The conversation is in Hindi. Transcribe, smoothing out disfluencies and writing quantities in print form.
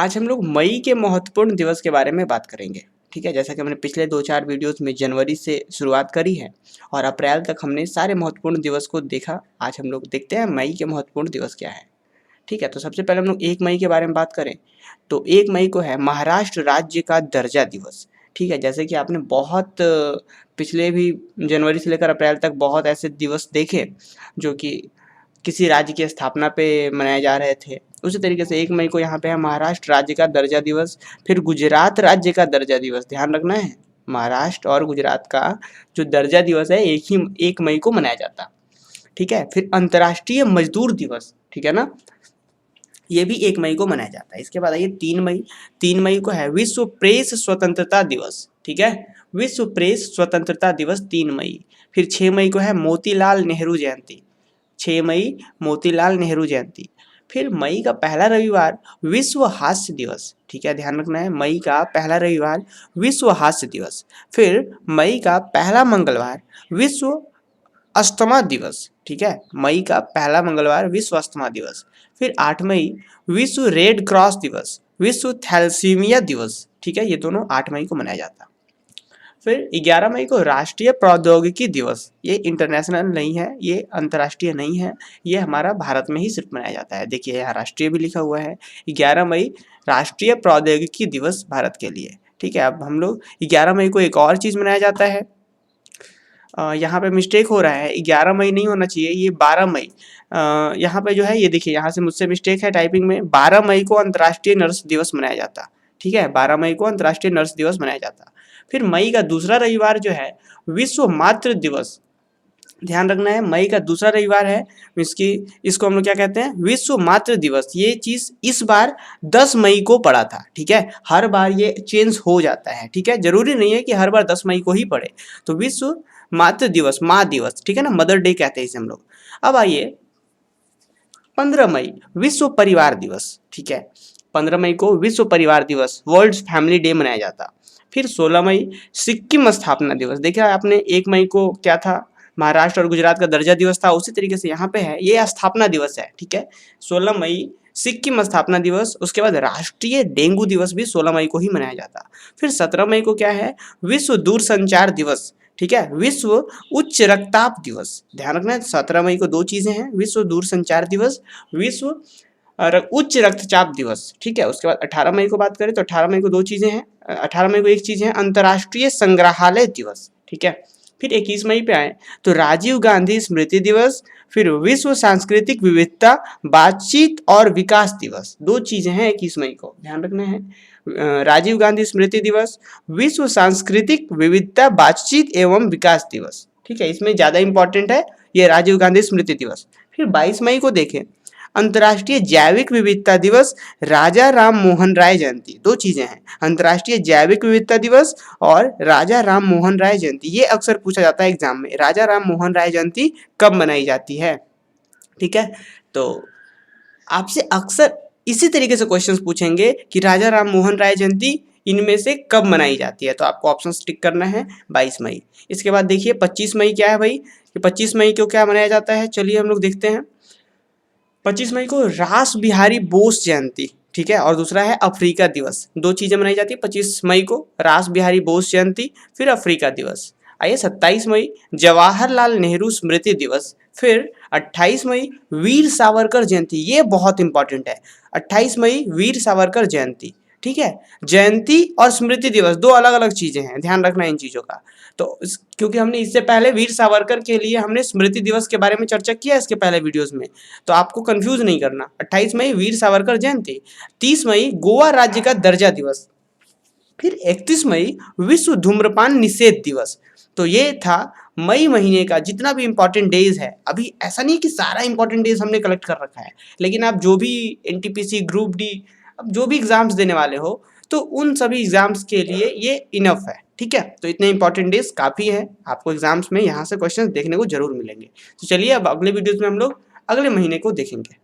आज हम लोग मई के महत्वपूर्ण दिवस के बारे में बात करेंगे। ठीक है, जैसा कि हमने पिछले 2-4 वीडियोस में जनवरी से शुरुआत करी है और अप्रैल तक हमने सारे महत्वपूर्ण दिवस को देखा। आज हम लोग देखते हैं मई के महत्वपूर्ण दिवस क्या है। ठीक है, तो सबसे पहले हम लोग 1 मई के बारे में बात करें तो 1 मई को है महाराष्ट्र राज्य का दर्जा दिवस। ठीक है, जैसे कि आपने बहुत पिछले भी जनवरी से लेकर अप्रैल तक बहुत ऐसे दिवस देखे जो कि किसी राज्य की स्थापना पे मनाए जा रहे थे। उसी तरीके से 1 मई को यहाँ पे है महाराष्ट्र राज्य का दर्जा दिवस, फिर गुजरात राज्य का दर्जा दिवस। ध्यान रखना है, महाराष्ट्र और गुजरात का जो दर्जा दिवस है 1 मई को मनाया जाता। ठीक है, फिर अंतर्राष्ट्रीय मजदूर दिवस, ठीक है ना, ये भी 1 मई को मनाया जाता है। इसके बाद आइए 3 मई को है विश्व प्रेस स्वतंत्रता दिवस। ठीक है, विश्व प्रेस स्वतंत्रता दिवस 3 मई। फिर 6 मई को है मोतीलाल नेहरू जयंती। 6 मई मोतीलाल नेहरू जयंती। फिर मई का पहला रविवार विश्व हास्य दिवस। ठीक है, ध्यान रखना है, मई का पहला रविवार विश्व हास्य दिवस। फिर मई का पहला मंगलवार विश्व अस्थमा दिवस। ठीक है, मई का पहला मंगलवार विश्व अस्थमा दिवस। फिर 8 मई विश्व रेड क्रॉस दिवस, विश्व थैलेसीमिया दिवस। ठीक है, ये दोनों 8 मई को मनाया जाता है। फिर 11 मई को राष्ट्रीय प्रौद्योगिकी दिवस। ये इंटरनेशनल नहीं है, ये अंतर्राष्ट्रीय नहीं है, ये हमारा भारत में ही सिर्फ मनाया जाता है। देखिए यहाँ राष्ट्रीय भी लिखा हुआ है। 11 मई राष्ट्रीय प्रौद्योगिकी दिवस भारत के लिए। ठीक है, अब हम लोग 11 मई को एक और चीज़ मनाया जाता है। यहाँ पे मिस्टेक हो रहा है, 11 मई नहीं होना चाहिए, ये 12 मई। यहाँ पे जो है ये देखिए, यहाँ से मुझसे मिस्टेक है टाइपिंग में। 12 मई को अंतर्राष्ट्रीय नर्स दिवस मनाया जाता। ठीक है, 12 मई को अंतर्राष्ट्रीय नर्स दिवस मनाया जाता। फिर मई का दूसरा रविवार जो है विश्व मातृ दिवस। ध्यान रखना है, मई का दूसरा रविवार है, इसको हम लोग क्या कहते हैं, विश्व मातृ दिवस। ये चीज इस बार 10 मई को पड़ा था। ठीक है, हर बार ये चेंज हो जाता है। ठीक है, जरूरी नहीं है कि हर बार 10 मई को ही पड़े। तो विश्व मातृ दिवस, माँ दिवस, ठीक है ना, मदर डे कहते हैं इसे हम लोग। अब आइए 15 मई विश्व परिवार दिवस। ठीक है, 15 मई को विश्व परिवार दिवस, वर्ल्ड फैमिली डे मनाया जाता। फिर 16 मई सिक्किम स्थापना दिवस। देखा आपने 1 मई को क्या था, महाराष्ट्र और गुजरात का दर्जा दिवस था, उसी तरीके से यहाँ पे है, ये स्थापना दिवस है। ठीक है, 16 मई सिक्किम स्थापना दिवस। उसके बाद राष्ट्रीय डेंगू दिवस भी 16 मई को ही मनाया जाता। फिर 17 मई को क्या है, विश्व दूरसंचार दिवस। ठीक है, विश्व उच्च रक्तचाप दिवस। ध्यान रखना है, 17 मई को 2 चीजें हैं, विश्व दूरसंचार दिवस, विश्व उच्च रक्तचाप दिवस। ठीक है, उसके बाद 18 मई को बात करें तो 18 मई को 2 चीजें हैं। 18 मई को एक चीज है, अंतर्राष्ट्रीय संग्रहालय दिवस। ठीक है, फिर 21 मई पे आए तो राजीव गांधी स्मृति दिवस, फिर विश्व सांस्कृतिक विविधता, बातचीत और विकास दिवस। 2 चीजें हैं 21 मई को, ध्यान रखना है, राजीव गांधी स्मृति दिवस, विश्व सांस्कृतिक विविधता, बातचीत एवं विकास दिवस। ठीक है, इसमें ज्यादा इंपॉर्टेंट है ये राजीव गांधी स्मृति दिवस। फिर 22 मई को देखें, अंतर्राष्ट्रीय जैविक विविधता दिवस, राजा राम मोहन राय जयंती। 2 चीजें हैं, अंतर्राष्ट्रीय जैविक विविधता दिवस और राजा राम मोहन राय जयंती। ये अक्सर पूछा जाता है एग्जाम में, राजा राम मोहन राय जयंती कब मनाई जाती है। ठीक है, तो आपसे अक्सर इसी तरीके से क्वेश्चंस पूछेंगे कि राजा राम मोहन राय जयंती इनमें से कब मनाई जाती है, तो आपको ऑप्शन टिक करना है 22 मई। इसके बाद देखिए 25 मई क्या है भाई, कि 25 मई को क्या मनाया जाता है, चलिए हम लोग देखते हैं। 25 मई को रास बिहारी बोस जयंती। ठीक है, और दूसरा है अफ्रीका दिवस। 2 चीजें मनाई जाती है 25 मई को, रास बिहारी बोस जयंती, फिर अफ्रीका दिवस। आइए 27 मई जवाहरलाल नेहरू स्मृति दिवस, फिर 28 मई वीर सावरकर जयंती। ये बहुत इंपॉर्टेंट है, 28 मई वीर सावरकर जयंती। ठीक है, जयंती और स्मृति दिवस 2 अलग अलग चीजें हैं, ध्यान रखना इन चीजों का। तो क्योंकि हमने इससे पहले वीर सावरकर के लिए हमने स्मृति दिवस के बारे में चर्चा किया इसके पहले वीडियोस में, तो आपको कंफ्यूज नहीं करना। 28 मई वीर सावरकर जयंती, 30 मई गोवा राज्य का दर्जा दिवस, फिर 31 मई विश्व धूम्रपान निषेध दिवस। तो ये था मई महीने का जितना भी इंपॉर्टेंट डेज है। अभी ऐसा नहीं कि सारा इंपॉर्टेंट डेज हमने कलेक्ट कर रखा है, लेकिन आप जो भी एनटीपीसी, ग्रुप डी, अब जो भी एग्जाम्स देने वाले हो तो उन सभी एग्जाम्स के लिए ये इनफ है। ठीक है, तो इतने इंपॉर्टेंट डेज काफ़ी है, आपको एग्जाम्स में यहाँ से क्वेश्चंस देखने को जरूर मिलेंगे। तो चलिए अब अगले वीडियोज में हम लोग अगले महीने को देखेंगे।